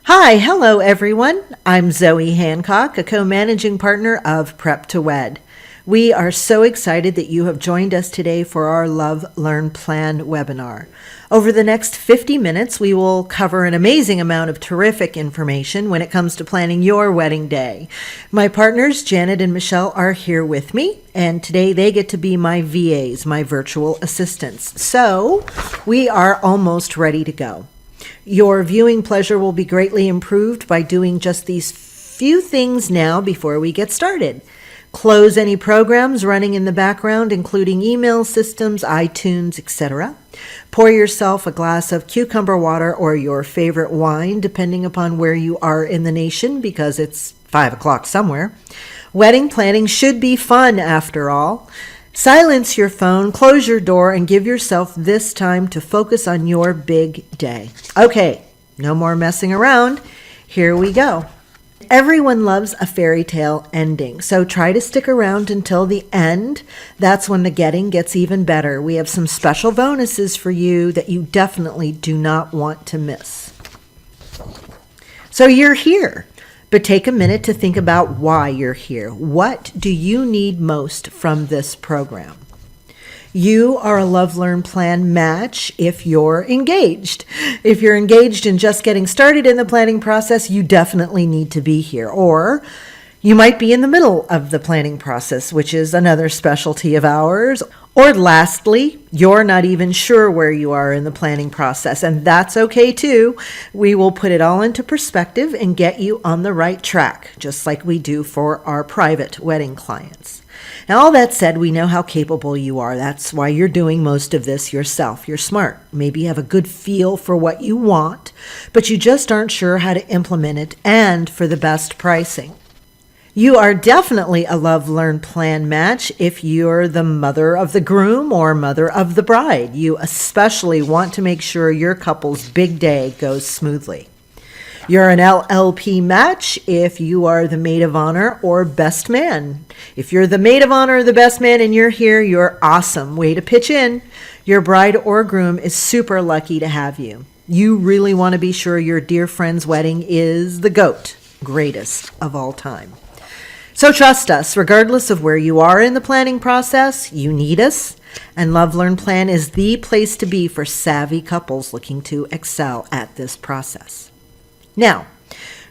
Hi, hello everyone. I'm Zoe Hancock, a co-managing partner of Prep to Wed. We are so excited that you have joined us today for our Love, Learn, Plan webinar. Over the next 50 minutes, we will cover an amazing amount of terrific information when it comes to planning your wedding day. My partners, Janet and Michelle, are here with me, and today they get to be my VAs, my virtual assistants. So we are almost ready to go. Your viewing pleasure will be greatly improved by doing just these few things now before we get started. Close any programs running in the background, including email systems, iTunes, etc. Pour yourself a glass of cucumber water or your favorite wine, depending upon where you are in the nation, because it's 5 o'clock somewhere. Wedding planning should be fun, after all. Silence your phone, close your door, and give yourself this time to focus on your big day. Okay, no more messing around. Here we go. Everyone loves a fairy tale ending, so try to stick around until the end. That's when the getting gets even better. We have some special bonuses for you that you definitely do not want to miss. So you're here. But take a minute to think about why you're here. What do you need most from this program? You are a Love, Learn, Plan match if you're engaged. If you're engaged and just getting started in the planning process, you definitely need to be here. Or you might be in the middle of the planning process, which is another specialty of ours. Or lastly, you're not even sure where you are in the planning process, and that's okay too. We will put it all into perspective and get you on the right track, just like we do for our private wedding clients. Now, all that said, we know how capable you are. That's why you're doing most of this yourself. You're smart. Maybe you have a good feel for what you want, but you just aren't sure how to implement it and for the best pricing. You are definitely a Love, Learn, Plan match if you're the mother of the groom or mother of the bride. You especially want to make sure your couple's big day goes smoothly. You're an LLP match if you are the maid of honor or best man. If you're the maid of honor or the best man and you're here, you're awesome. Way to pitch in. Your bride or groom is super lucky to have you. You really want to be sure your dear friend's wedding is the GOAT, greatest of all time. So trust us, regardless of where you are in the planning process, you need us, and Love, Learn, Plan is the place to be for savvy couples looking to excel at this process. Now,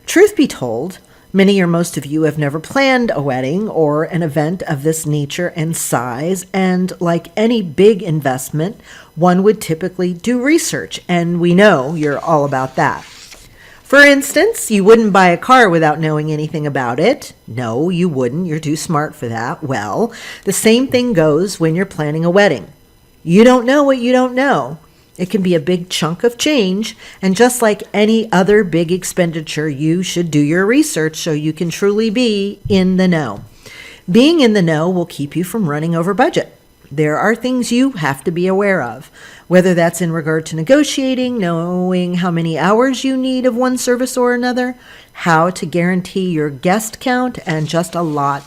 truth be told, many or most of you have never planned a wedding or an event of this nature and size, and like any big investment, one would typically do research, and we know you're all about that. For instance, you wouldn't buy a car without knowing anything about it. No, you wouldn't. You're too smart for that. Well, the same thing goes when you're planning a wedding. You don't know what you don't know. It can be a big chunk of change, and just like any other big expenditure, you should do your research so you can truly be in the know. Being in the know will keep you from running over budget. There are things you have to be aware of, whether that's in regard to negotiating, knowing how many hours you need of one service or another, how to guarantee your guest count, and just a lot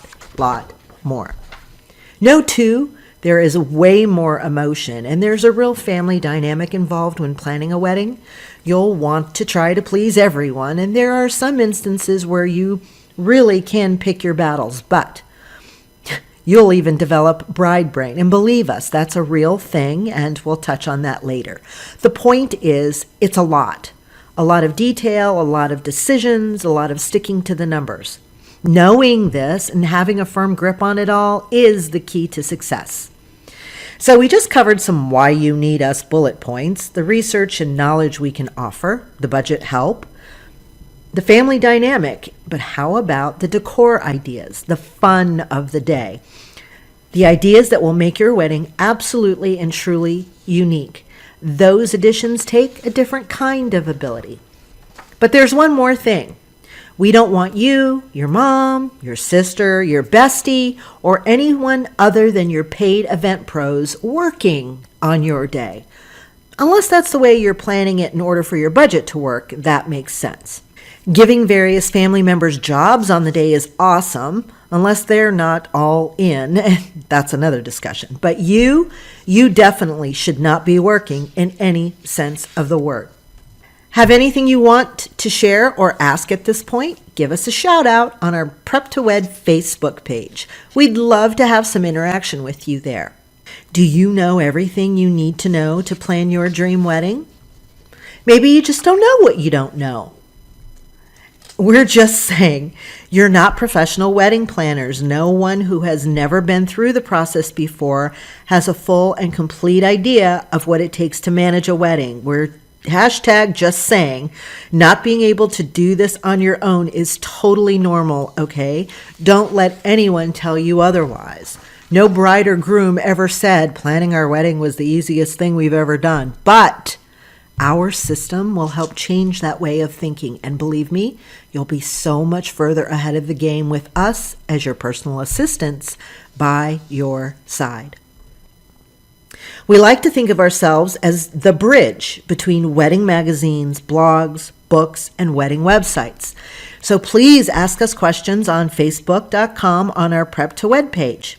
more. Know too, there is way more emotion, and there's a real family dynamic involved when planning a wedding. You'll want to try to please everyone, and there are some instances where you really can pick your battles, but you'll even develop bride brain. And believe us, that's a real thing, and we'll touch on that later. The point is, it's a lot. A lot of detail, a lot of decisions, a lot of sticking to the numbers. Knowing this and having a firm grip on it all is the key to success. So we just covered some why you need us bullet points, the research and knowledge we can offer, the budget help, the family dynamic, but how about the decor ideas, the fun of the day, the ideas that will make your wedding absolutely and truly unique. Those additions take a different kind of ability. But there's one more thing. We don't want you, your mom, your sister, your bestie, or anyone other than your paid event pros working on your day. Unless that's the way you're planning it in order for your budget to work, that makes sense. Giving various family members jobs on the day is awesome, unless they're not all in. That's another discussion. But you definitely should not be working in any sense of the word. Have anything you want to share or ask at this point? Give us a shout out on our Prep to Wed Facebook page. We'd love to have some interaction with you there. Do you know everything you need to know to plan your dream wedding? Maybe you just don't know what you don't know. We're just saying, you're not professional wedding planners. No one who has never been through the process before has a full and complete idea of what it takes to manage a wedding. We're just saying, not being able to do this on your own is totally normal, okay? Don't let anyone tell you otherwise. No bride or groom ever said planning our wedding was the easiest thing we've ever done, but our system will help change that way of thinking. And believe me, you'll be so much further ahead of the game with us as your personal assistants by your side. We like to think of ourselves as the bridge between wedding magazines, blogs, books, and wedding websites. So please ask us questions on Facebook.com on our Prep to Wed page.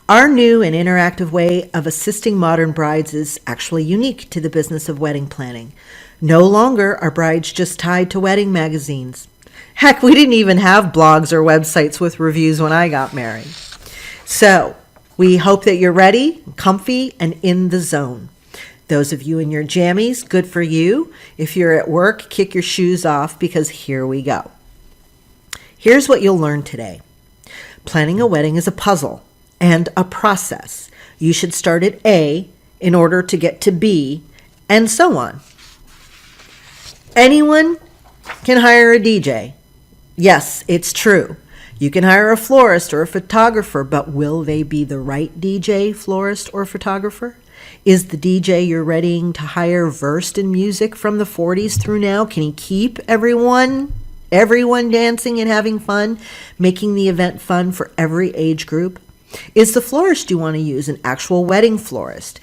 Our new and interactive way of assisting modern brides is actually unique to the business of wedding planning. No longer are brides just tied to wedding magazines. Heck, we didn't even have blogs or websites with reviews when I got married. So, we hope that you're ready, comfy, and in the zone. Those of you in your jammies, good for you. If you're at work, kick your shoes off because here we go. Here's what you'll learn today. Planning a wedding is a puzzle and a process. You should start at A in order to get to B, and so on. Anyone can hire a DJ. Yes, it's true. You can hire a florist or a photographer, but will they be the right DJ, florist, or photographer? Is the DJ you're readying to hire versed in music from the 40s through now? Can he keep everyone dancing and having fun, making the event fun for every age group? Is the florist you want to use an actual wedding florist?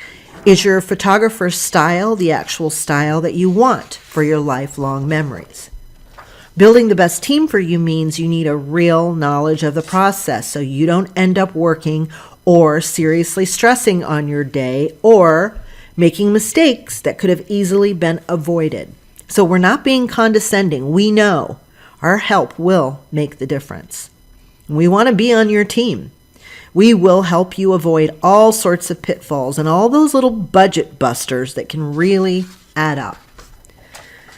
Is your photographer's style the actual style that you want for your lifelong memories? Building the best team for you means you need a real knowledge of the process so you don't end up working or seriously stressing on your day or making mistakes that could have easily been avoided. So we're not being condescending. We know our help will make the difference. We want to be on your team. We will help you avoid all sorts of pitfalls and all those little budget busters that can really add up.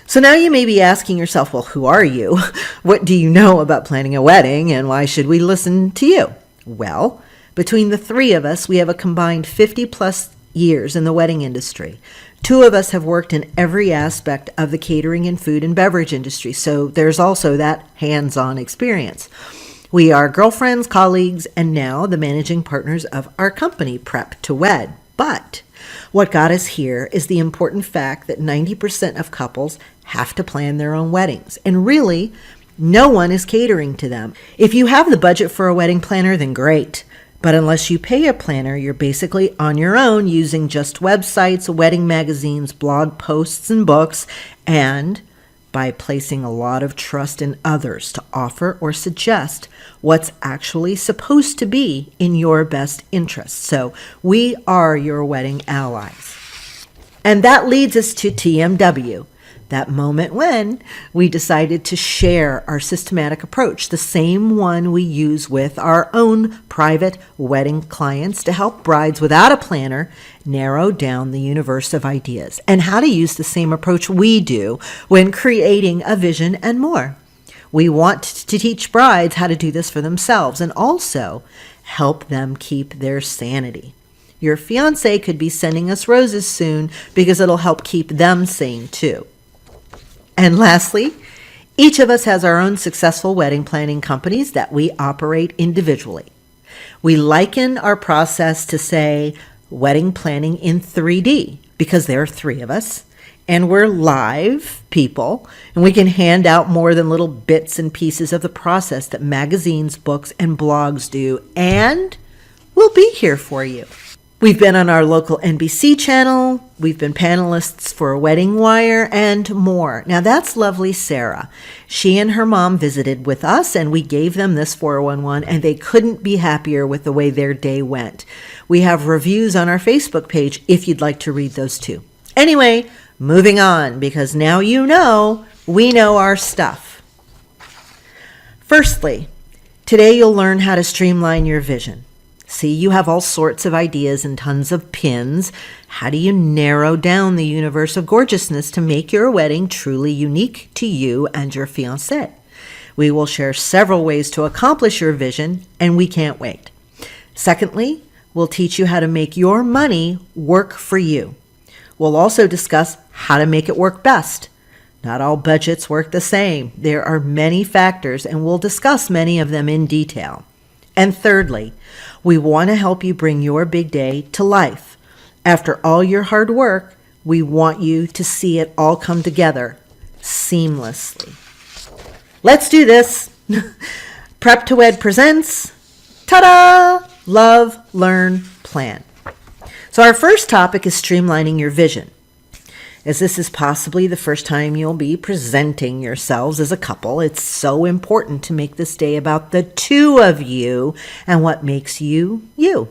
So now you may be asking yourself, well, who are you? What do you know about planning a wedding, and why should we listen to you? Well, between the three of us, we have a combined 50 plus years in the wedding industry. Two of us have worked in every aspect of the catering and food and beverage industry, so there's also that hands-on experience. We are girlfriends, colleagues, and now the managing partners of our company, Prep to Wed. But what got us here is the important fact that 90% of couples have to plan their own weddings, and really, no one is catering to them. If you have the budget for a wedding planner, then great. But unless you pay a planner, you're basically on your own using just websites, wedding magazines, blog posts, and books, and by placing a lot of trust in others to offer or suggest what's actually supposed to be in your best interest. So we are your wedding allies. And that leads us to TMW, that moment when we decided to share our systematic approach, the same one we use with our own private wedding clients to help brides without a planner narrow down the universe of ideas, and how to use the same approach we do when creating a vision and more. We want to teach brides how to do this for themselves and also help them keep their sanity. Your fiance could be sending us roses soon because it'll help keep them sane too. And lastly, each of us has our own successful wedding planning companies that we operate individually. We liken our process to, say, wedding planning in 3D because there are three of us and we're live people and we can hand out more than little bits and pieces of the process that magazines, books, and blogs do, and we'll be here for you. We've been on our local NBC channel, we've been panelists for Wedding Wire, and more. Now that's lovely Sarah. She and her mom visited with us, and we gave them this 411, and they couldn't be happier with the way their day went. We have reviews on our Facebook page if you'd like to read those too. Anyway, Moving on, because now we know our stuff. Firstly, today you'll learn how to streamline your vision. See, you have all sorts of ideas and tons of pins. How do you narrow down the universe of gorgeousness to make your wedding truly unique to you and your fiancé? We will share several ways to accomplish your vision, and we can't wait. Secondly, we'll teach you how to make your money work for you. We'll also discuss how to make it work best. Not all budgets work the same. There are many factors, and we'll discuss many of them in detail. And thirdly, we want to help you bring your big day to life. After all your hard work, we want you to see it all come together seamlessly. Let's do this. Prep to Wed presents, ta-da! Love, Learn, Plan. So our first topic is streamlining your vision. As this is possibly the first time you'll be presenting yourselves as a couple, it's so important to make this day about the two of you and what makes you, you.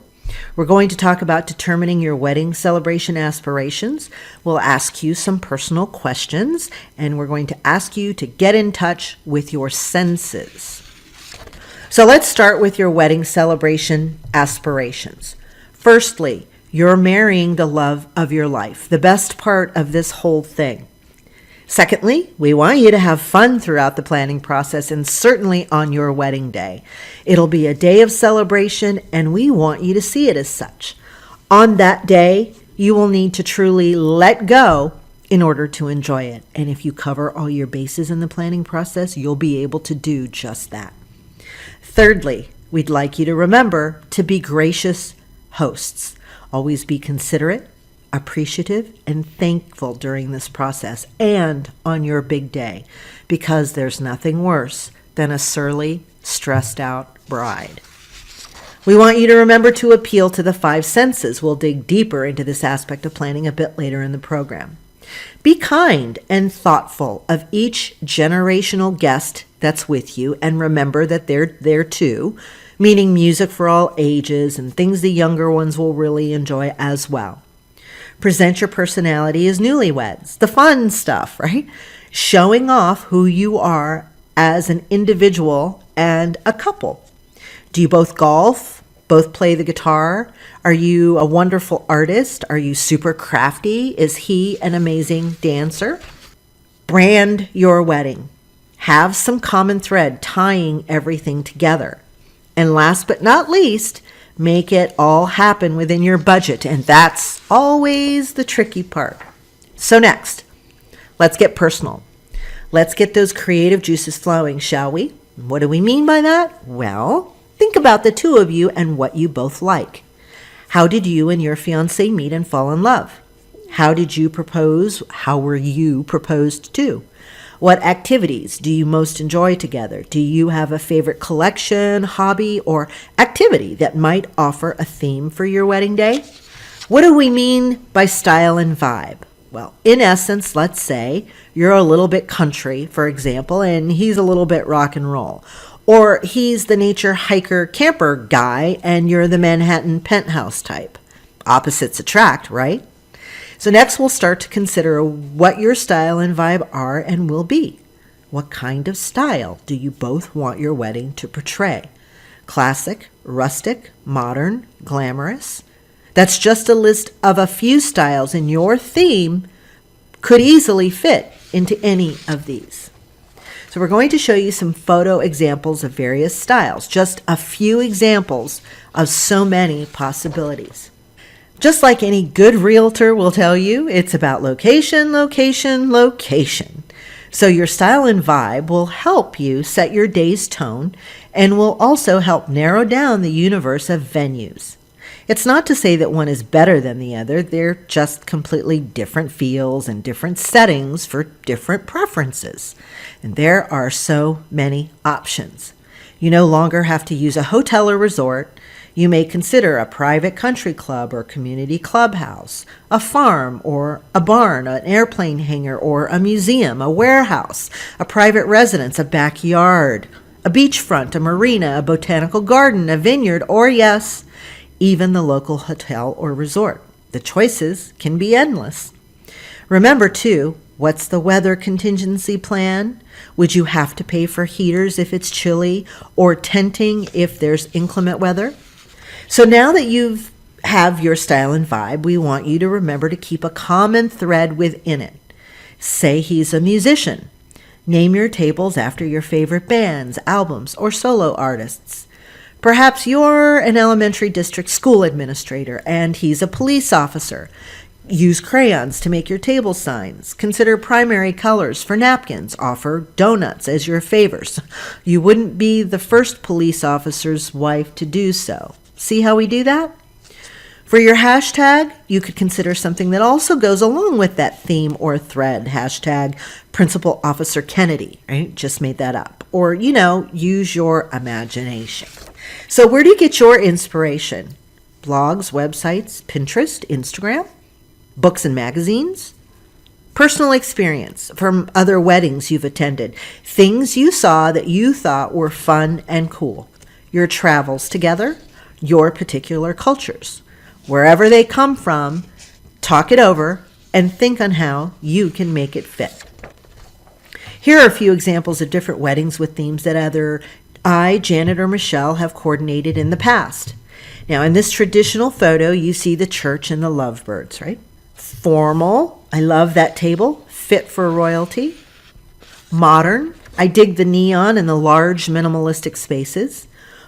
We're going to talk about determining your wedding celebration aspirations. We'll ask you some personal questions, and we're going to ask you to get in touch with your senses. So let's start with your wedding celebration aspirations. Firstly, you're marrying the love of your life, the best part of this whole thing. Secondly, we want you to have fun throughout the planning process and certainly on your wedding day. It'll be a day of celebration, and we want you to see it as such. On that day, you will need to truly let go in order to enjoy it. And if you cover all your bases in the planning process, you'll be able to do just that. Thirdly, we'd like you to remember to be gracious hosts. Always be considerate, appreciative, and thankful during this process and on your big day, because there's nothing worse than a surly, stressed out bride. We want you to remember to appeal to the five senses. We'll dig deeper into this aspect of planning a bit later in the program. Be kind and thoughtful of each generational guest that's with you, and remember that they're there too, meaning music for all ages and things the younger ones will really enjoy as well. Present your personality as newlyweds, the fun stuff, right? Showing off who you are as an individual and a couple. Do you both golf? Both play the guitar? Are you a wonderful artist? Are you super crafty? Is he an amazing dancer? Brand your wedding. Have some common thread tying everything together. And last but not least, make it all happen within your budget. And that's always the tricky part. So next, let's get personal. Let's get those creative juices flowing, shall we? What do we mean by that? Well, think about the two of you and what you both like. How did you and your fiancé meet and fall in love? How did you propose? How were you proposed to? What activities do you most enjoy together? Do you have a favorite collection, hobby, or activity that might offer a theme for your wedding day? What do we mean by style and vibe? Well, in essence, let's say you're a little bit country, for example, and he's a little bit rock and roll. Or he's the nature hiker camper guy and you're the Manhattan penthouse type. Opposites attract, right? So next we'll start to consider what your style and vibe are and will be. What kind of style do you both want your wedding to portray? Classic, rustic, modern, glamorous? That's just a list of a few styles, and your theme could easily fit into any of these. So we're going to show you some photo examples of various styles, just a few examples of so many possibilities. Just like any good realtor will tell you, it's about location, location, location. So your style and vibe will help you set your day's tone and will also help narrow down the universe of venues. It's not to say that one is better than the other. They're just completely different feels and different settings for different preferences. And there are so many options. You no longer have to use a hotel or resort. You may consider a private country club or community clubhouse, a farm or a barn, an airplane hangar or a museum, a warehouse, a private residence, a backyard, a beachfront, a marina, a botanical garden, a vineyard, or yes, even the local hotel or resort. The choices can be endless. Remember, too, what's the weather contingency plan? Would you have to pay for heaters if it's chilly or tenting if there's inclement weather? So now that you have your style and vibe, we want you to remember to keep a common thread within it. Say he's a musician. Name your tables after your favorite bands, albums, or solo artists. Perhaps you're an elementary district school administrator and he's a police officer. Use crayons to make your table signs. Consider primary colors for napkins. Offer donuts as your favors. You wouldn't be the first police officer's wife to do so. See how we do that? For your hashtag, you could consider something that also goes along with that theme or thread. Hashtag Principal Officer Kennedy, right? Just made that up. Or, use your imagination. So where do you get your inspiration? Blogs, websites, Pinterest, Instagram, books and magazines? Personal experience from other weddings you've attended. Things you saw that you thought were fun and cool. Your travels together, your particular cultures. Wherever they come from, talk it over and think on how you can make it fit. Here are a few examples of different weddings with themes that either I, Janet, or Michelle have coordinated in the past. Now, in this traditional photo, you see the church and the lovebirds, right? Formal, I love that table, fit for royalty. Modern, I dig the neon and the large minimalistic spaces.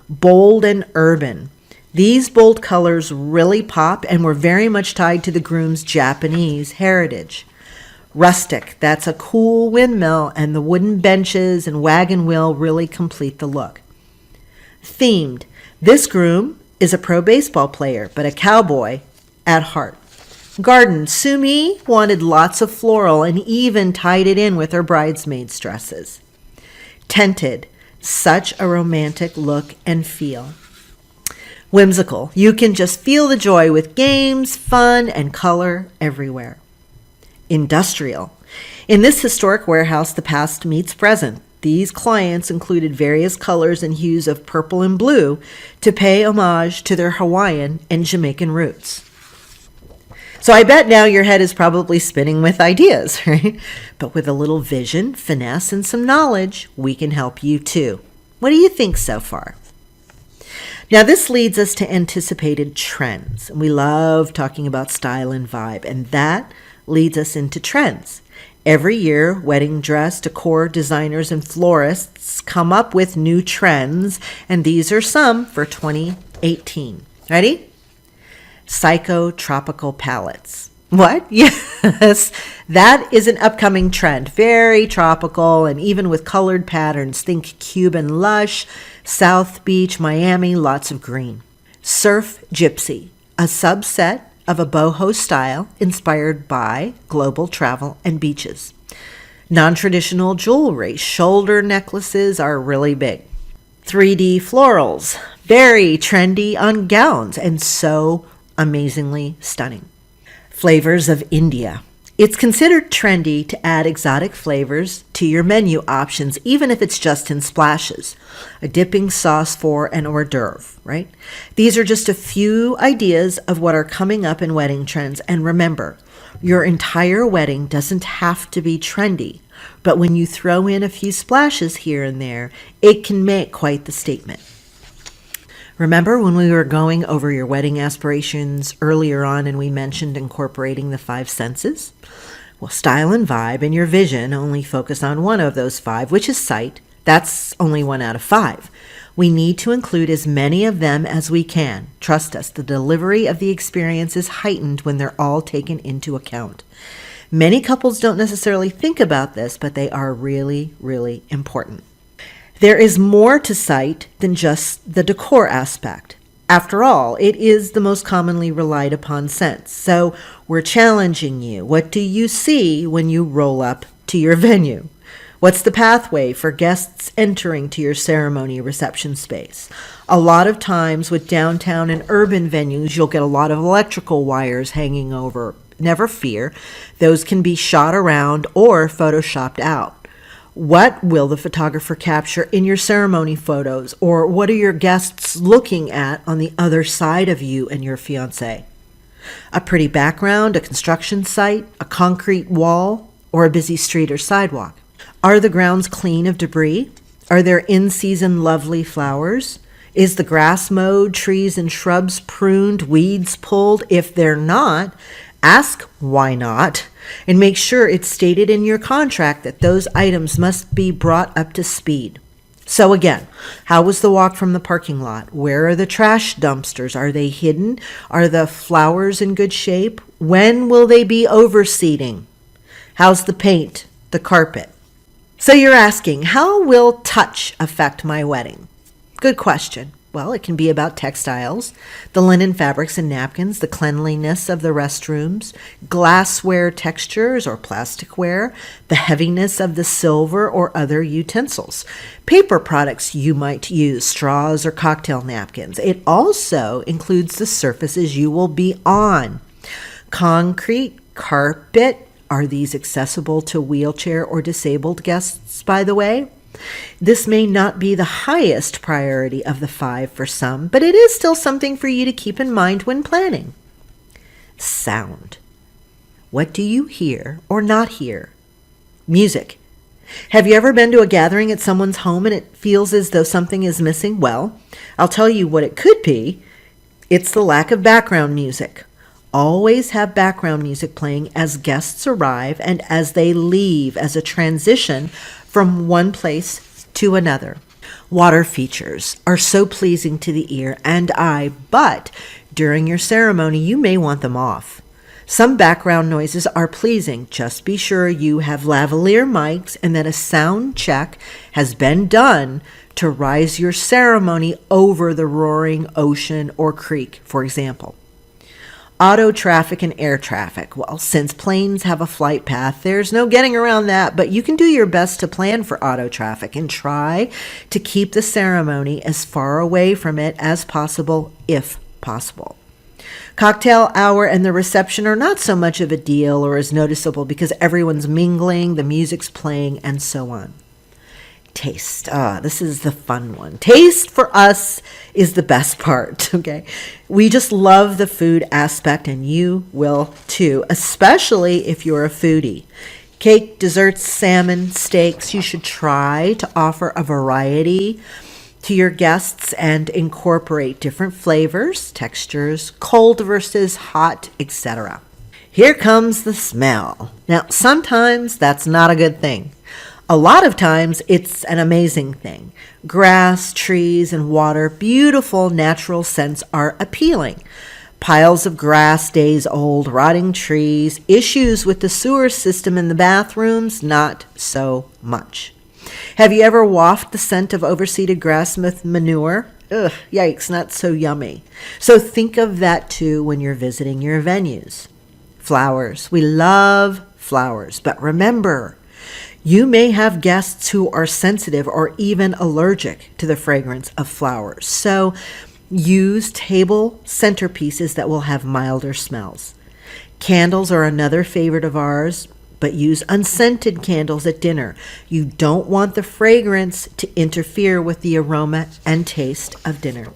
Bold and urban. These bold colors really pop and were very much tied to the groom's Japanese heritage. Rustic, that's a cool windmill, and the wooden benches and wagon wheel really complete the look. Themed, this groom is a pro baseball player, but a cowboy at heart. Garden, Sumi wanted lots of floral and even tied it in with her bridesmaids' dresses. Tented, such a romantic look and feel. Whimsical, you can just feel the joy with games, fun, and color everywhere. Industrial, in this historic warehouse, the past meets present. These clients included various colors and hues of purple and blue to pay homage to their Hawaiian and Jamaican roots. So I bet now your head is probably spinning with ideas, right? But with a little vision, finesse, and some knowledge, we can help you too. What do you think so far? Now, this leads us to anticipated trends. We love talking about style and vibe, and that leads us into trends. Every year, wedding dress, decor designers, and florists come up with new trends, and these are some for 2018. Ready? Psychotropical palettes. What? Yes, that is an upcoming trend. Very tropical and even with colored patterns. Think Cuban lush, South Beach, Miami, lots of green. Surf Gypsy, a subset of a boho style inspired by global travel and beaches. Non-traditional jewelry, shoulder necklaces are really big. 3D florals, very trendy on gowns and so amazingly stunning. Flavors of India. It's considered trendy to add exotic flavors to your menu options, even if it's just in splashes. A dipping sauce for an hors d'oeuvre, right? These are just a few ideas of what are coming up in wedding trends. And remember, your entire wedding doesn't have to be trendy, but when you throw in a few splashes here and there, it can make quite the statement. Remember when we were going over your wedding aspirations earlier on and we mentioned incorporating the 5 senses? Well, style and vibe and your vision only focus on one of those 5, which is sight. That's only 1 out of 5. We need to include as many of them as we can. Trust us, the delivery of the experience is heightened when they're all taken into account. Many couples don't necessarily think about this, but they are really, really important. There is more to sight than just the decor aspect. After all, it is the most commonly relied upon sense. So we're challenging you. What do you see when you roll up to your venue? What's the pathway for guests entering to your ceremony reception space? A lot of times with downtown and urban venues, you'll get a lot of electrical wires hanging over. Never fear. Those can be shot around or photoshopped out. What will the photographer capture in your ceremony photos? Or what are your guests looking at on the other side of you and your fiancé? A pretty background, a construction site, a concrete wall, or a busy street or sidewalk? Are the grounds clean of debris? Are there in-season lovely flowers? Is the grass mowed, trees and shrubs pruned, weeds pulled? If they're not, ask why not, and make sure it's stated in your contract that those items must be brought up to speed. So again, how was the walk from the parking lot? Where are the trash dumpsters? Are they hidden? Are the flowers in good shape? When will they be overseeding? How's the paint, the carpet? So you're asking, how will touch affect my wedding? Good question. Well, it can be about textiles, the linen fabrics and napkins, the cleanliness of the restrooms, glassware textures or plasticware, the heaviness of the silver or other utensils, paper products you might use, straws or cocktail napkins. It also includes the surfaces you will be on. Concrete, carpet, are these accessible to wheelchair or disabled guests, by the way? This may not be the highest priority of the 5 for some, but it is still something for you to keep in mind when planning. Sound. What do you hear or not hear? Music. Have you ever been to a gathering at someone's home and it feels as though something is missing? Well, I'll tell you what it could be. It's the lack of background music. Always have background music playing as guests arrive and as they leave, as a transition from one place to another. Water features are so pleasing to the ear and eye, but during your ceremony, you may want them off. Some background noises are pleasing. Just be sure you have lavalier mics and that a sound check has been done to rise your ceremony over the roaring ocean or creek, for example. Auto traffic and air traffic. Well, since planes have a flight path, there's no getting around that, but you can do your best to plan for auto traffic and try to keep the ceremony as far away from it as possible, if possible. Cocktail hour and the reception are not so much of a deal or as noticeable because everyone's mingling, the music's playing, and so on. Taste. This is the fun one. Taste for us is the best part, okay? We just love the food aspect, and you will too, especially if you're a foodie. Cake, desserts, salmon, steaks, you should try to offer a variety to your guests and incorporate different flavors, textures, cold versus hot, etc. Here comes the smell. Now, sometimes that's not a good thing. A lot of times it's an amazing thing. Grass, trees, and water, beautiful natural scents are appealing. Piles of grass, days old, rotting trees, issues with the sewer system in the bathrooms, not so much. Have you ever wafted the scent of overseeded grass with manure? Ugh, yikes, not so yummy. So think of that too when you're visiting your venues. Flowers. We love flowers, but remember, you may have guests who are sensitive or even allergic to the fragrance of flowers. So use table centerpieces that will have milder smells. Candles are another favorite of ours, but use unscented candles at dinner. You don't want the fragrance to interfere with the aroma and taste of dinner.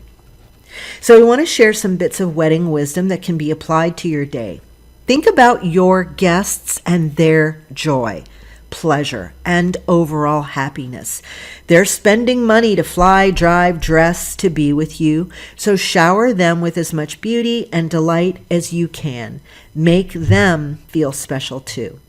So we want to share some bits of wedding wisdom that can be applied to your day. Think about your guests and their joy, pleasure, and overall happiness. They're spending money to fly, drive, dress to be with you, so shower them with as much beauty and delight as you can. Make them feel special too.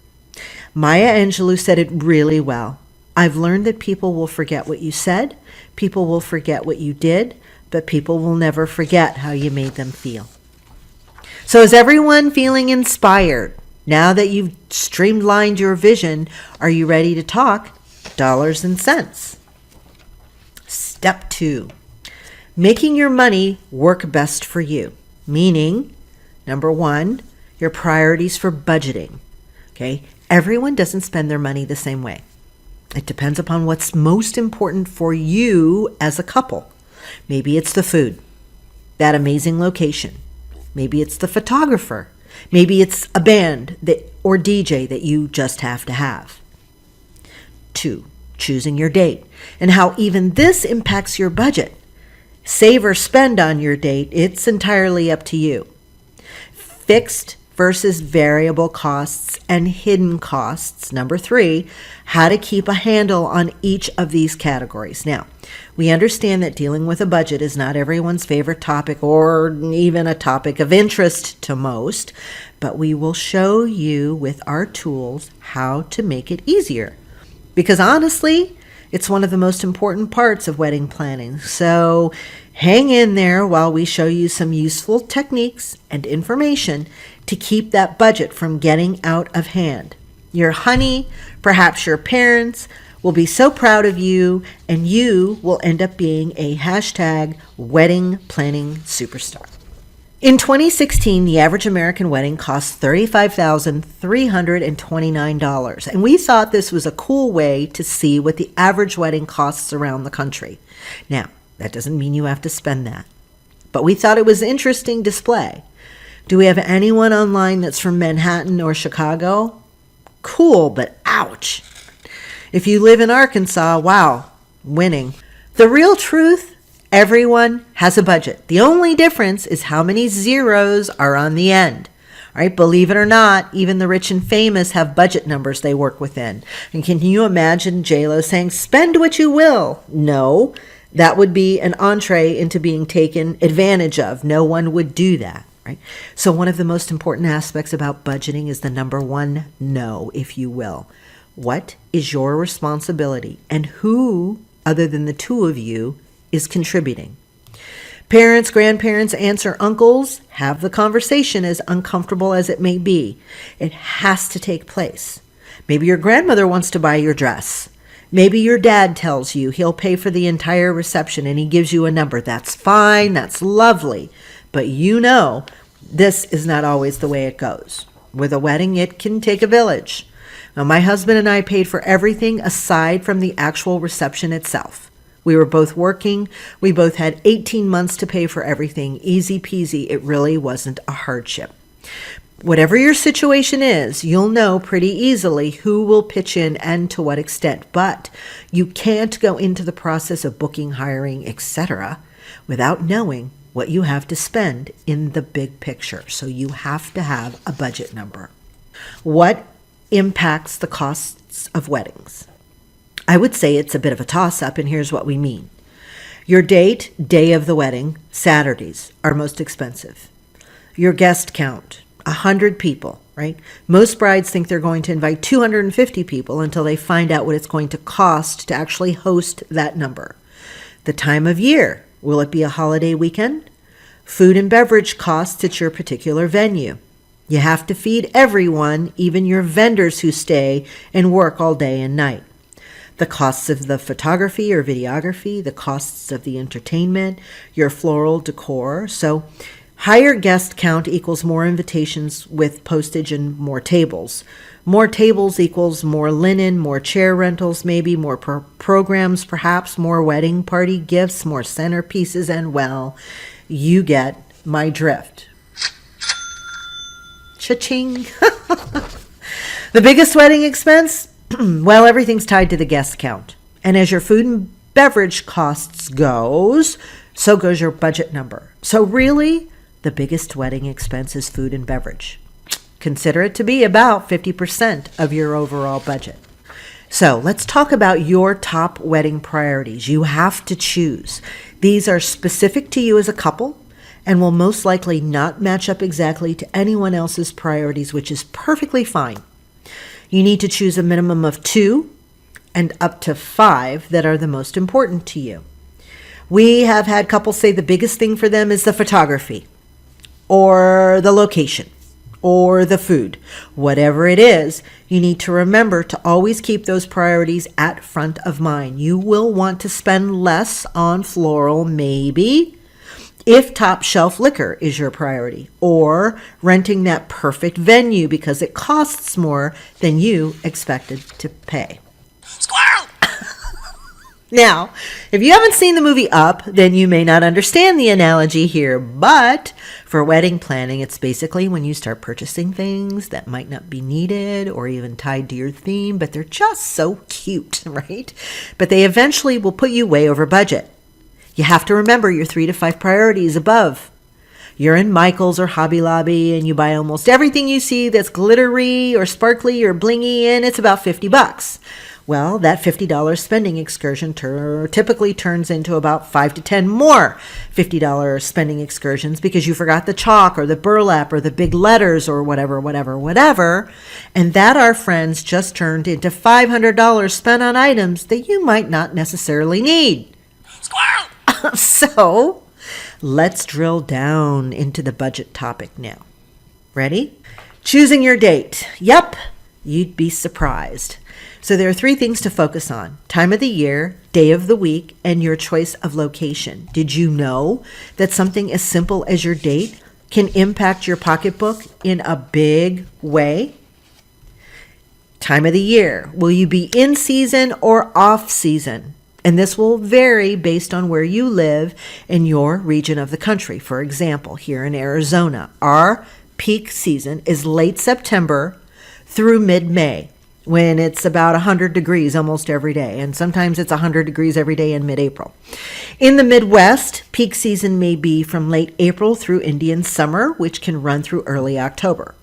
Maya Angelou said it really well. I've learned that people will forget what you said, people will forget what you did, but people will never forget how you made them feel. So is everyone feeling inspired? Now that you've streamlined your vision, are you ready to talk dollars and cents? Step 2, making your money work best for you. Meaning, number 1, your priorities for budgeting. Okay, everyone doesn't spend their money the same way. It depends upon what's most important for you as a couple. Maybe it's the food, that amazing location. Maybe it's the photographer. Maybe it's a band or DJ that you just have to have. 2, choosing your date and how even this impacts your budget. Save or spend on your date, it's entirely up to you. fixed versus variable costs and hidden costs. Number 3, how to keep a handle on each of these categories. Now, we understand that dealing with a budget is not everyone's favorite topic or even a topic of interest to most, but we will show you with our tools how to make it easier. Because honestly, it's one of the most important parts of wedding planning. So hang in there while we show you some useful techniques and information to keep that budget from getting out of hand. Your honey, perhaps your parents, will be so proud of you, and you will end up being a #wedding planning superstar. In 2016, the average American wedding cost $35,329, and we thought this was a cool way to see what the average wedding costs around the country. Now, that doesn't mean you have to spend that, but we thought it was an interesting display. Do we have anyone online that's from Manhattan or Chicago? Cool, but ouch. If you live in Arkansas, wow, winning. The real truth, everyone has a budget. The only difference is how many zeros are on the end. All right, believe it or not, even the rich and famous have budget numbers they work within. And can you imagine J-Lo saying, "Spend what you will"? No, that would be an entree into being taken advantage of. No one would do that. Right? So one of the most important aspects about budgeting is the number 1 no, if you will. What is your responsibility, and who, other than the 2 of you, is contributing? Parents, grandparents, aunts, or uncles, have the conversation, as uncomfortable as it may be. It has to take place. Maybe your grandmother wants to buy your dress. Maybe your dad tells you he'll pay for the entire reception and he gives you a number. That's fine. That's lovely. But you know, this is not always the way it goes. With a wedding, it can take a village. Now, my husband and I paid for everything aside from the actual reception itself. We were both working. We both had 18 months to pay for everything. Easy peasy. It really wasn't a hardship. Whatever your situation is, you'll know pretty easily who will pitch in and to what extent. But you can't go into the process of booking, hiring, etc. without knowing what you have to spend in the big picture. So you have to have a budget number. What impacts the costs of weddings? I would say it's a bit of a toss-up, and here's what we mean. Your date, day of the wedding, Saturdays, are most expensive. Your guest count, 100 people, right? Most brides think they're going to invite 250 people until they find out what it's going to cost to actually host that number. The time of year, will it be a holiday weekend? Food and beverage costs at your particular venue. You have to feed everyone, even your vendors who stay and work all day and night. The costs of the photography or videography, the costs of the entertainment, your floral decor. So higher guest count equals more invitations with postage and more tables. More tables equals more linen, more chair rentals, maybe more programs, perhaps more wedding party gifts, more centerpieces, and well, you get my drift. Cha-ching. The biggest wedding expense? Well, everything's tied to the guest count. And as your food and beverage costs goes, so goes your budget number. So really, the biggest wedding expense is food and beverage. Consider it to be about 50% of your overall budget. So let's talk about your top wedding priorities. You have to choose. These are specific to you as a couple and will most likely not match up exactly to anyone else's priorities, which is perfectly fine. You need to choose a minimum of 2 and up to 5 that are the most important to you. We have had couples say the biggest thing for them is the photography or the location or the food. Whatever it is, you need to remember to always keep those priorities at front of mind. You will want to spend less on floral, maybe, if top shelf liquor is your priority, or renting that perfect venue because it costs more than you expected to pay. Squirrel! Now, if you haven't seen the movie Up, then you may not understand the analogy here, but for wedding planning, it's basically when you start purchasing things that might not be needed or even tied to your theme, but they're just so cute, right? But they eventually will put you way over budget. You have to remember your 3 to 5 priorities above. You're in Michael's or Hobby Lobby and you buy almost everything you see that's glittery or sparkly or blingy, and it's about $50. Well, that $50 spending excursion typically turns into about 5 to 10 more $50 spending excursions because you forgot the chalk or the burlap or the big letters or whatever. And that, our friends, just turned into $500 spent on items that you might not necessarily need. Squirrel! So, let's drill down into the budget topic now. Ready? Choosing your date. Yep, you'd be surprised. So there are 3 things to focus on: time of the year, day of the week, and your choice of location. Did you know that something as simple as your date can impact your pocketbook in a big way? Time of the year. Will you be in season or off season? And this will vary based on where you live in your region of the country. For example, here in Arizona, our peak season is late September through mid-May, when it's about 100 degrees almost every day, and sometimes it's 100 degrees every day in mid-April. In the Midwest, peak season may be from late April through Indian summer, which can run through early October.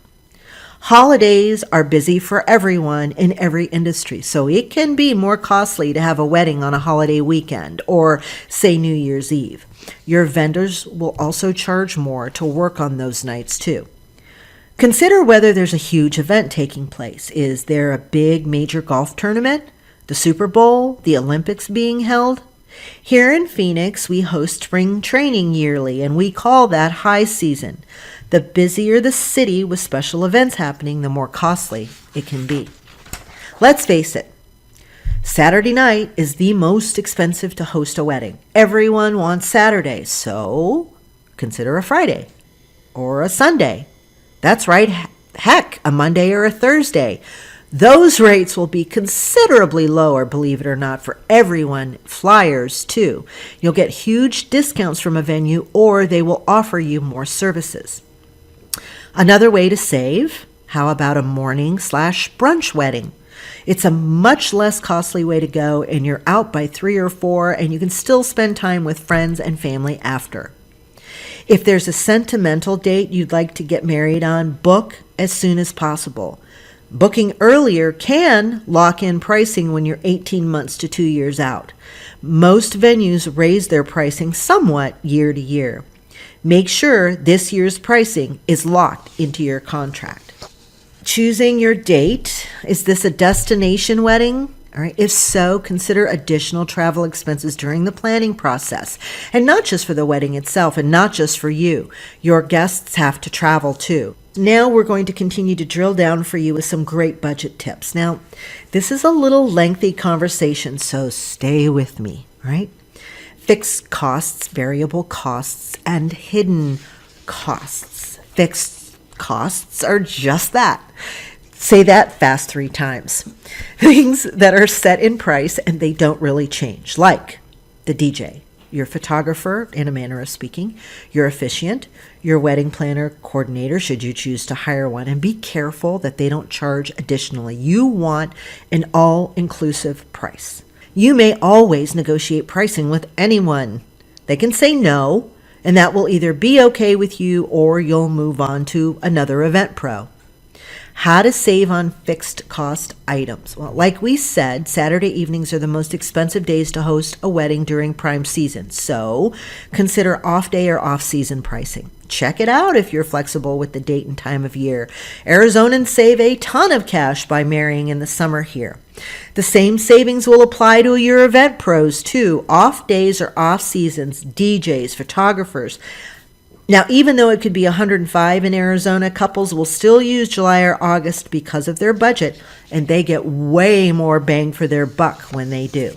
Holidays are busy for everyone in every industry, so it can be more costly to have a wedding on a holiday weekend or, say, New Year's Eve. Your vendors will also charge more to work on those nights, too. Consider whether there's a huge event taking place. Is there a big major golf tournament, the Super Bowl, the Olympics being held? Here in Phoenix, we host spring training yearly, and we call that high season. The busier the city with special events happening, the more costly it can be. Let's face it, Saturday night is the most expensive to host a wedding. Everyone wants Saturday, so consider a Friday or a Sunday. That's right, heck, a Monday or a Thursday. Those rates will be considerably lower, believe it or not, for everyone. Flyers, too. You'll get huge discounts from a venue, or they will offer you more services. Another way to save, how about a morning/brunch wedding? It's a much less costly way to go, and you're out by 3 or 4, and you can still spend time with friends and family after. If there's a sentimental date you'd like to get married on, book as soon as possible. Booking earlier can lock in pricing when you're 18 months to 2 years out. Most venues raise their pricing somewhat year to year. Make sure this year's pricing is locked into your contract. Choosing your date. Is this a destination wedding? All right. If so, consider additional travel expenses during the planning process. And not just for the wedding itself, and not just for you. Your guests have to travel too. Now we're going to continue to drill down for you with some great budget tips. Now, this is a little lengthy conversation, so stay with me, right? Fixed costs, variable costs, and hidden costs. Fixed costs are just that. Say that fast 3 times. Things that are set in price and they don't really change, like the DJ, your photographer, in a manner of speaking, your officiant, your wedding planner, coordinator, should you choose to hire one, and be careful that they don't charge additionally. You want an all-inclusive price. You may always negotiate pricing with anyone. They can say no, and that will either be okay with you or you'll move on to another event pro. How to save on fixed cost items. Well, like we said, Saturday evenings are the most expensive days to host a wedding during prime season. So consider off day or off season pricing. Check it out if you're flexible with the date and time of year. Arizonans save a ton of cash by marrying in the summer here. The same savings will apply to your event pros too. Off days or off seasons, DJs, photographers. Now, even though it could be 105 in Arizona, couples will still use July or August because of their budget, and they get way more bang for their buck when they do.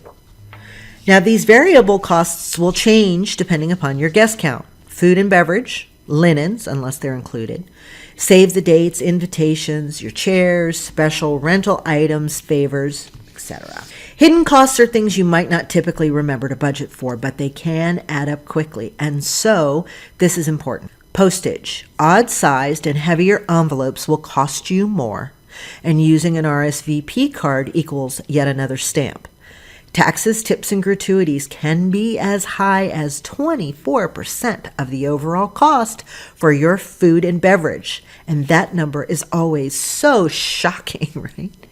Now, these variable costs will change depending upon your guest count. Food and beverage, linens, unless they're included, save the dates, invitations, your chairs, special rental items, favors, etc. Hidden costs are things you might not typically remember to budget for, but they can add up quickly. And so this is important. Postage. Odd-sized and heavier envelopes will cost you more, and using an RSVP card equals yet another stamp. Taxes, tips, and gratuities can be as high as 24% of the overall cost for your food and beverage. And that number is always so shocking, right?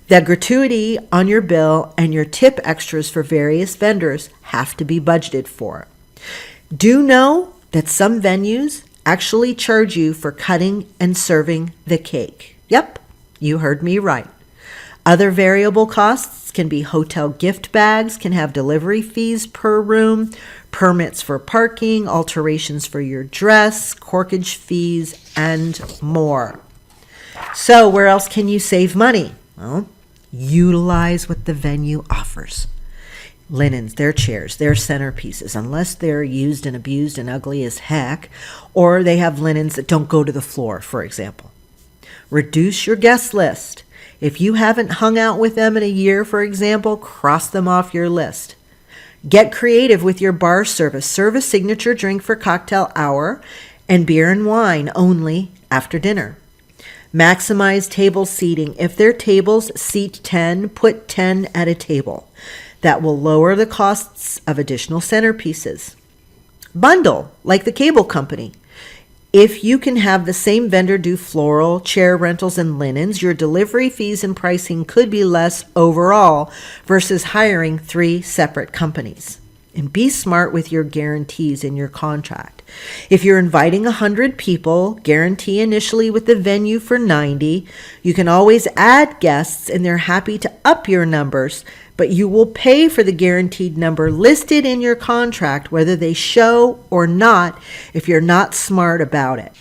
The gratuity on your bill and your tip extras for various vendors have to be budgeted for. Do know that some venues actually charge you for cutting and serving the cake. Yep, you heard me right. Other variable costs can be hotel gift bags, can have delivery fees per room, permits for parking, alterations for your dress, corkage fees, and more. So where else can you save money? Well, utilize what the venue offers. Linens, their chairs, their centerpieces, unless they're used and abused and ugly as heck, or they have linens that don't go to the floor, for example. Reduce your guest list. If you haven't hung out with them in a year, for example, cross them off your list. Get creative with your bar service. Serve a signature drink for cocktail hour and beer and wine only after dinner. Maximize table seating. If their tables seat 10, put 10 at a table. That will lower the costs of additional centerpieces. Bundle, like the cable company. If you can have the same vendor do floral, chair rentals, and linens, your delivery fees and pricing could be less overall versus hiring 3 separate companies. And be smart with your guarantees in your contract. If you're inviting 100 people, guarantee initially with the venue for 90. You can always add guests and they're happy to up your numbers, but you will pay for the guaranteed number listed in your contract, whether they show or not, if you're not smart about it.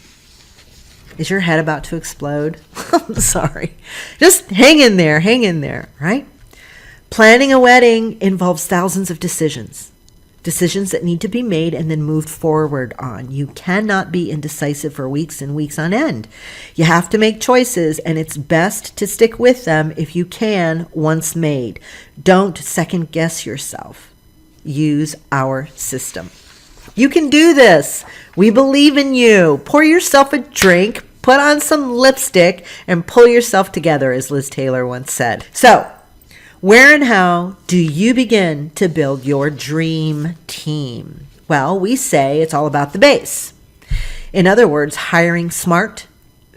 Is your head about to explode? I'm sorry. Just hang in there, right? Planning a wedding involves thousands of decisions that need to be made and then moved forward on. You cannot be indecisive for weeks and weeks on end. You have to make choices, and it's best to stick with them if you can once made. Don't second guess yourself. Use our system. You can do this. We believe in you. Pour yourself a drink, put on some lipstick, and pull yourself together, as Liz Taylor once said. So, where and how do you begin to build your dream team? Well, we say it's all about the base. In other words, hiring smart,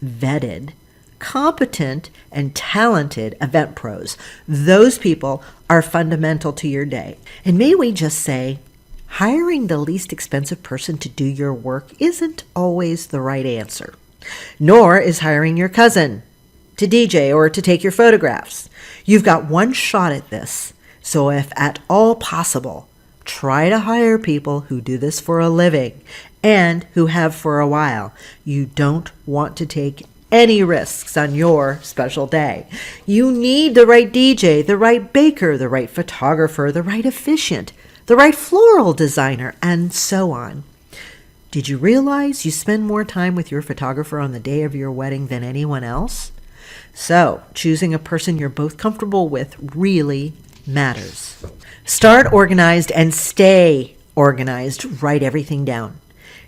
vetted, competent, and talented event pros. Those people are fundamental to your day. And may we just say, hiring the least expensive person to do your work isn't always the right answer. Nor is hiring your cousin to DJ or to take your photographs. You've got one shot at this, so if at all possible, try to hire people who do this for a living and who have for a while. You don't want to take any risks on your special day. You need the right DJ, the right baker, the right photographer, the right officiant, the right floral designer, and so on. Did you realize you spend more time with your photographer on the day of your wedding than anyone else? So, choosing a person you're both comfortable with really matters. Start organized and stay organized. Write everything down.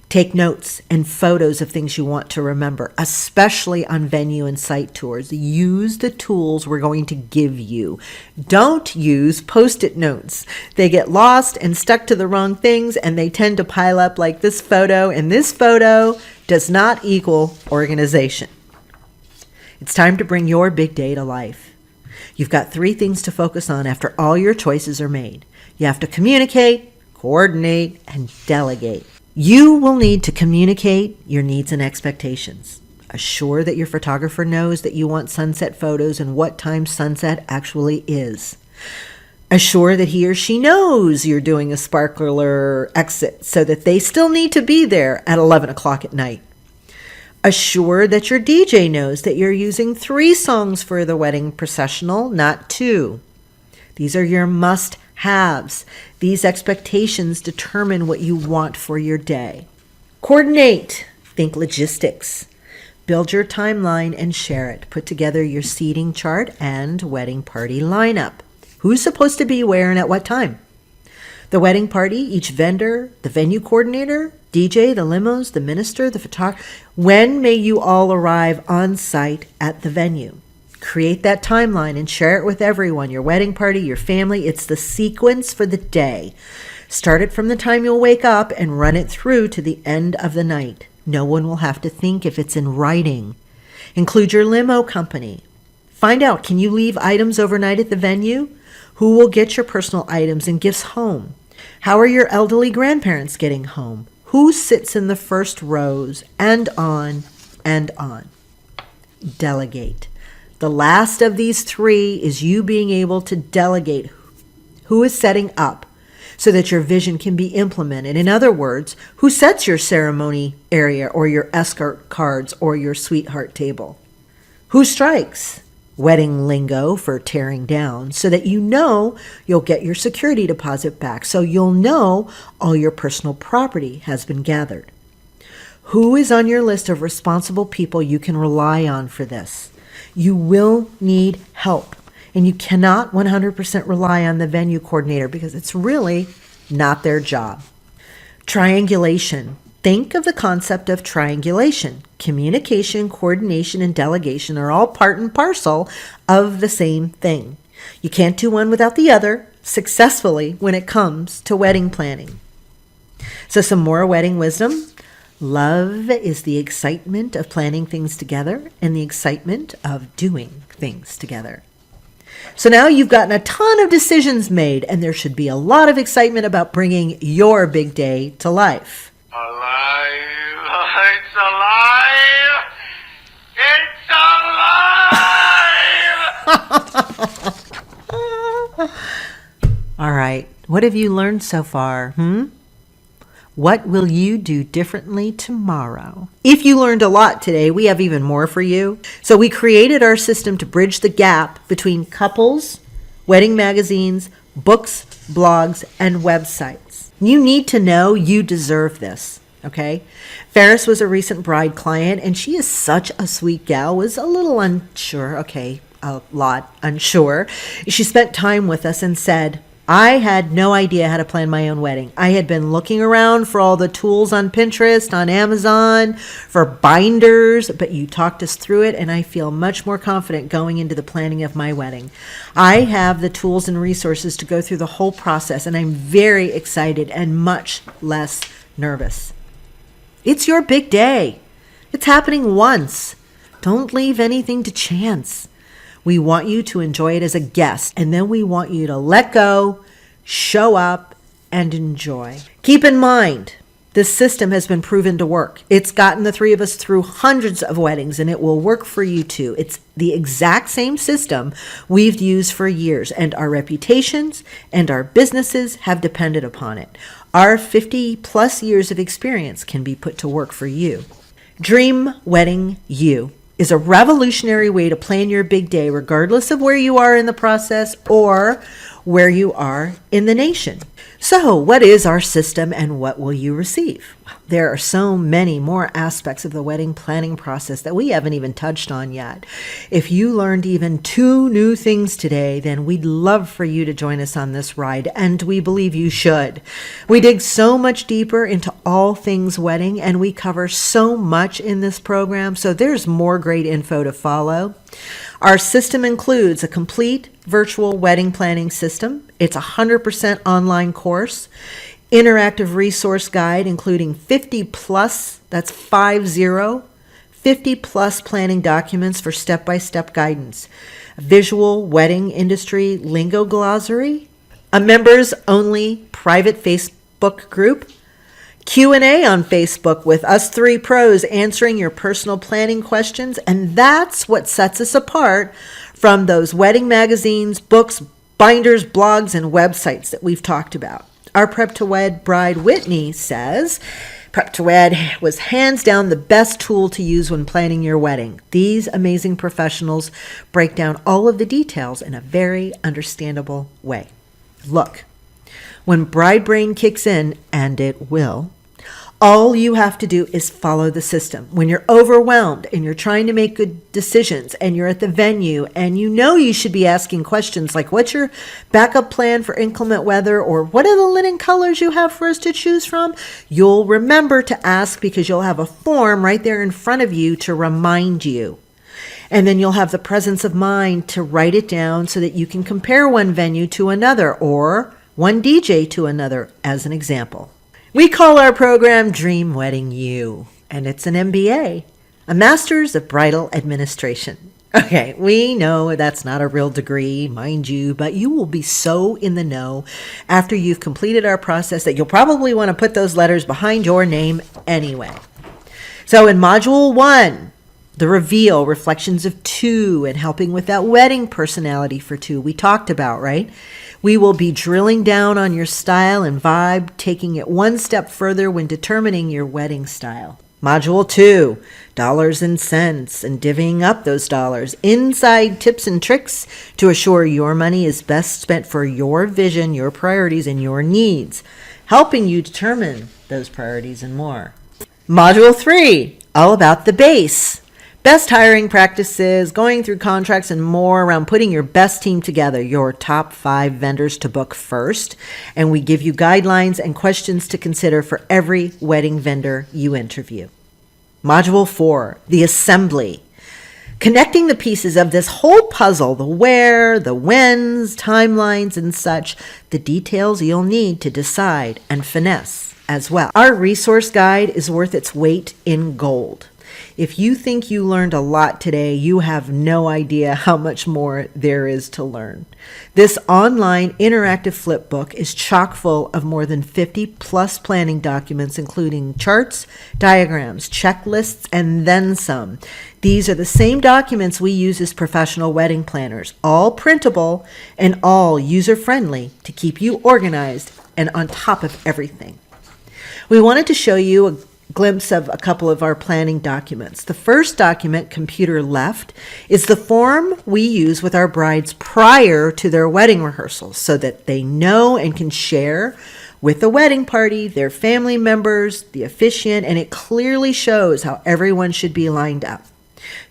Take notes and photos of things you want to remember, especially on venue and site tours. Use the tools we're going to give you. Don't use Post-it notes. They get lost and stuck to the wrong things, and they tend to pile up like this photo, and this photo does not equal organization. It's time to bring your big day to life. You've got 3 things to focus on after all your choices are made. You have to communicate, coordinate, and delegate. You will need to communicate your needs and expectations. Assure that your photographer knows that you want sunset photos and what time sunset actually is. Assure that he or she knows you're doing a sparkler exit so that they still need to be there at 11 o'clock at night. Assure that your DJ knows that you're using 3 songs for the wedding processional, not 2. These are your must-haves. These expectations determine what you want for your day. Coordinate. Think logistics. Build your timeline and share it. Put together your seating chart and wedding party lineup. Who's supposed to be where and at what time? The wedding party, each vendor, the venue coordinator, DJ, the limos, the minister, the photographer. When may you all arrive on site at the venue? create that timeline and share it with everyone, your wedding party, your family. It's the sequence for the day. Start it from the time you'll wake up and run it through to the end of the night. No one will have to think if it's in writing. Include your limo company. Find out, can you leave items overnight at the venue? Who will get your personal items and gifts home? How are your elderly grandparents getting home? Who sits in the first rows? And on and on. Delegate. The last of these three is you being able to delegate who is setting up so that your vision can be implemented. In other words, who sets your ceremony area or your escort cards or your sweetheart table? Who strikes? Wedding lingo for tearing down, so that you know you'll get your security deposit back, so you'll know all your personal property has been gathered. Who is on your list of responsible people you can rely on for this? You will need help, and you cannot 100% rely on the venue coordinator because it's really not their job. Triangulation. Think of the concept of triangulation. Communication, coordination, and delegation are all part and parcel of the same thing. You can't do one without the other successfully when it comes to wedding planning. So some more wedding wisdom. Love is the excitement of planning things together and the excitement of doing things together. So now you've gotten a ton of decisions made, and there should be a lot of excitement about bringing your big day to life. Alive! It's alive! It's alive! All right. What have you learned so far? What will you do differently tomorrow? If you learned a lot today, we have even more for you. So we created our system to bridge the gap between couples, wedding magazines, books, blogs, and websites. You need to know you deserve this, okay? Ferris was a recent bride client, and she is such a sweet gal, was a little unsure, a lot unsure. She spent time with us and said, I had no idea how to plan my own wedding. I had been looking around for all the tools on Pinterest, on Amazon, for binders, but you talked us through it, and I feel much more confident going into the planning of my wedding. I have the tools and resources to go through the whole process, and I'm very excited and much less nervous. It's your big day. It's happening once. Don't leave anything to chance. We want you to enjoy it as a guest, and then we want you to let go, show up, and enjoy. Keep in mind, this system has been proven to work. It's gotten the three of us through hundreds of weddings, and it will work for you too. It's the exact same system we've used for years, and our reputations and our businesses have depended upon it. Our 50 plus years of experience can be put to work for you. Dream Wedding You is a revolutionary way to plan your big day, regardless of where you are in the process or where you are in the nation. So, what is our system and what will you receive? There are so many more aspects of the wedding planning process that we haven't even touched on yet. If you learned even 2 new things today, then we'd love for you to join us on this ride, and we believe you should. We dig so much deeper into all things wedding, and we cover so much in this program, so there's more great info to follow. Our system includes a complete virtual wedding planning system. It's a 100% online course, interactive resource guide, including 50 plus, that's 50 plus planning documents for step-by-step guidance, a visual wedding industry lingo glossary, a members-only private Facebook group, Q&A on Facebook with us 3 pros answering your personal planning questions, and that's what sets us apart from those wedding magazines, books, binders, blogs, and websites that we've talked about. Our Prep to Wed bride, Whitney, says, Prep to Wed was hands down the best tool to use when planning your wedding. These amazing professionals break down all of the details in a very understandable way. Look, when bride brain kicks in, and it will, all you have to do is follow the system. When you're overwhelmed and you're trying to make good decisions and you're at the venue and you know you should be asking questions like, what's your backup plan for inclement weather, or what are the linen colors you have for us to choose from? You'll remember to ask because you'll have a form right there in front of you to remind you. And then you'll have the presence of mind to write it down so that you can compare one venue to another or one DJ to another, as an example. We call our program Dream Wedding You, and it's an MBA, a Master's of Bridal Administration. Okay, we know that's not a real degree, mind you, but you will be so in the know after you've completed our process that you'll probably want to put those letters behind your name anyway. So in Module 1, the reveal, reflections of 2, and helping with that wedding personality for 2 we talked about, right? We will be drilling down on your style and vibe, taking it one step further when determining your wedding style. Module 2, dollars and cents, and divvying up those dollars. Inside tips and tricks to assure your money is best spent for your vision, your priorities, and your needs, helping you determine those priorities and more. Module 3, all about the base. Best hiring practices, going through contracts, and more around putting your best team together, your top 5 vendors to book first. And we give you guidelines and questions to consider for every wedding vendor you interview. Module 4, the assembly. Connecting the pieces of this whole puzzle, the where, the whens, timelines, and such, the details you'll need to decide and finesse as well. Our resource guide is worth its weight in gold. If you think you learned a lot today, you have no idea how much more there is to learn. This online interactive flip book is chock full of more than 50 plus planning documents, including charts, diagrams, checklists, and then some. These are the same documents we use as professional wedding planners, all printable and all user-friendly to keep you organized and on top of everything. We wanted to show you a glimpse of a couple of our planning documents. The first document, computer left, is the form we use with our brides prior to their wedding rehearsals so that they know and can share with the wedding party, their family members, the officiant, and it clearly shows how everyone should be lined up.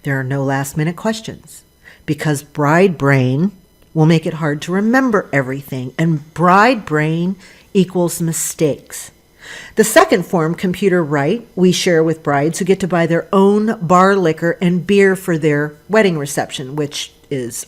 There are no last-minute questions because bride brain will make it hard to remember everything, and bride brain equals mistakes. The second form, computer right, we share with brides who get to buy their own bar liquor and beer for their wedding reception, which is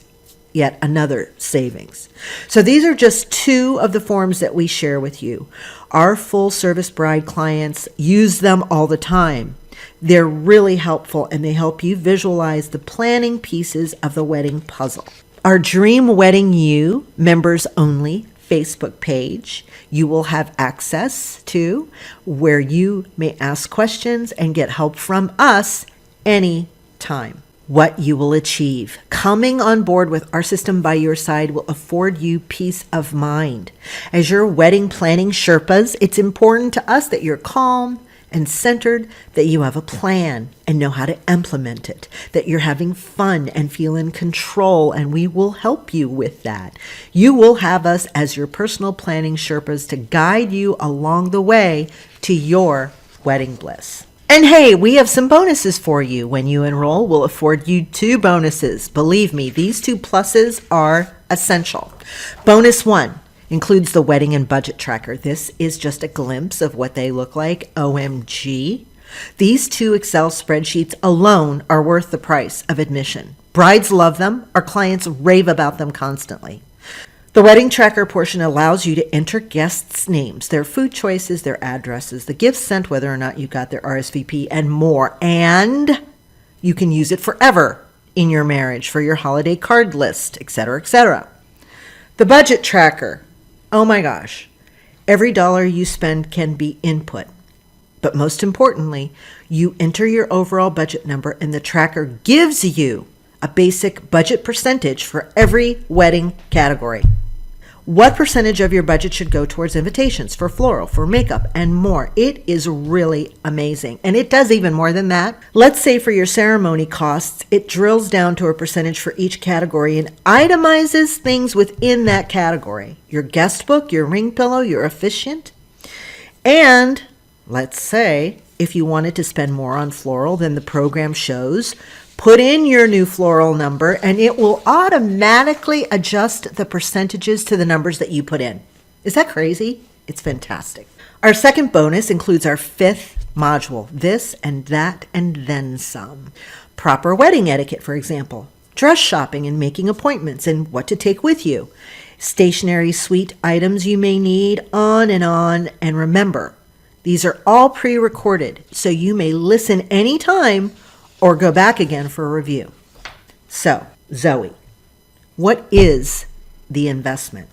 yet another savings. So these are just 2 of the forms that we share with you. Our full service bride clients use them all the time. They're really helpful and they help you visualize the planning pieces of the wedding puzzle. Our Dream Wedding You members only Facebook page you will have access to, where you may ask questions and get help from us anytime. What you will achieve. Coming on board with our system by your side will afford you peace of mind. As your wedding planning Sherpas, it's important to us that you're calm and centered, that you have a plan and know how to implement it, that you're having fun and feel in control, and we will help you with that. You will have us as your personal planning Sherpas to guide you along the way to your wedding bliss. And hey, we have some bonuses for you. When you enroll, we'll afford you 2 bonuses. Believe me, these 2 pluses are essential. Bonus 1 includes the wedding and budget tracker. This is just a glimpse of what they look like. OMG. These 2 Excel spreadsheets alone are worth the price of admission. Brides love them. Our clients rave about them constantly. The wedding tracker portion allows you to enter guests' names, their food choices, their addresses, the gifts sent, whether or not you got their RSVP, and more. And you can use it forever in your marriage for your holiday card list, etc., etc. The budget tracker. Oh my gosh. Every dollar you spend can be input. But most importantly, you enter your overall budget number and the tracker gives you a basic budget percentage for every wedding category. What percentage of your budget should go towards invitations, for floral, for makeup, and more? It is really amazing. And it does even more than that. Let's say for your ceremony costs, it drills down to a percentage for each category and itemizes things within that category. Your guest book, your ring pillow, your officiant. And let's say if you wanted to spend more on floral than the program shows, put in your new floral number and it will automatically adjust the percentages to the numbers that you put in. Is that crazy? It's fantastic. Our second bonus includes our 5th module, this and that and then some. Proper wedding etiquette, for example. Dress shopping and making appointments and what to take with you. Stationery suite items you may need, on. And remember, these are all pre-recorded, so you may listen anytime or go back again for a review. So, Zoe, what is the investment?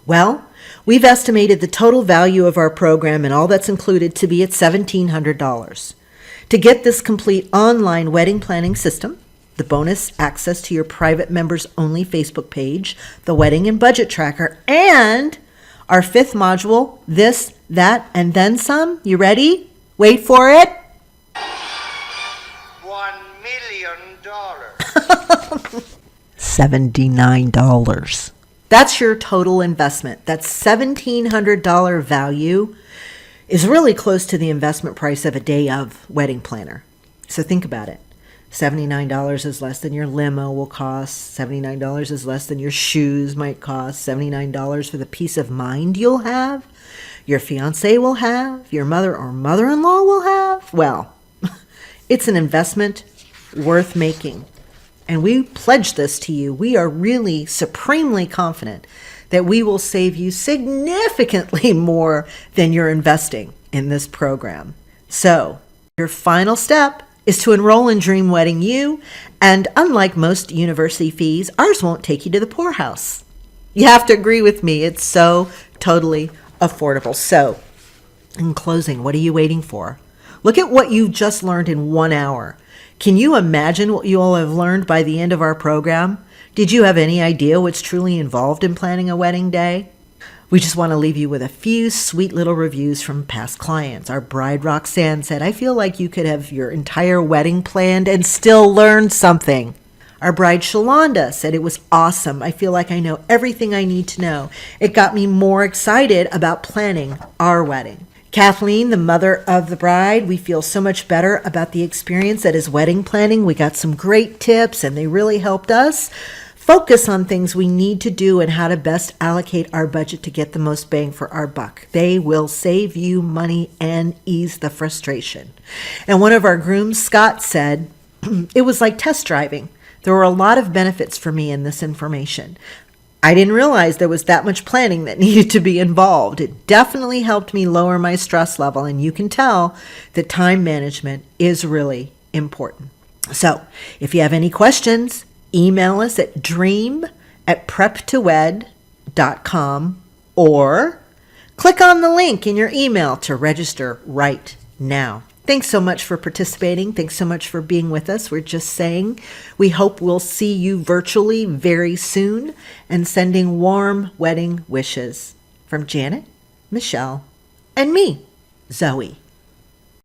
Well, we've estimated the total value of our program and all that's included to be at $1,700. To get this complete online wedding planning system, the bonus access to your private members-only Facebook page, the wedding and budget tracker, and our 5th module, this, that, and then some. You ready? Wait for it. $1 million. $79. That's your total investment. That $1,700 value is really close to the investment price of a day of wedding planner. So think about it. $79 is less than your limo will cost. $79 is less than your shoes might cost. $79 for the peace of mind you'll have, your fiance will have, your mother or mother-in-law will have. Well, it's an investment worth making. And we pledge this to you. We are really supremely confident that we will save you significantly more than you're investing in this program. So, your final step is to enroll in Dream Wedding U, and unlike most university fees, ours won't take you to the poorhouse. You have to agree with me, it's so totally affordable. So, in closing, what are you waiting for? Look at what you just learned in 1 hour. Can you imagine what you all have learned by the end of our program? Did you have any idea what's truly involved in planning a wedding day? We just want to leave you with a few sweet little reviews from past clients. Our bride Roxanne said, "I feel like you could have your entire wedding planned and still learn something." Our bride Shalonda said, "It was awesome. I feel like I know everything I need to know. It got me more excited about planning our wedding." Kathleen, the mother of the bride, "We feel so much better about the experience that is wedding planning. We got some great tips and they really helped us focus on things we need to do and how to best allocate our budget to get the most bang for our buck. They will save you money and ease the frustration." And one of our grooms, Scott, said, "It was like test driving. There were a lot of benefits for me in this information. I didn't realize there was that much planning that needed to be involved. It definitely helped me lower my stress level, and you can tell that time management is really important." So, if you have any questions, email us at dream@preptowed.com or click on the link in your email to register right now. Thanks so much for participating. Thanks so much for being with us. We're just saying we hope we'll see you virtually very soon, and sending warm wedding wishes from Janet, Michelle, and me, Zoe.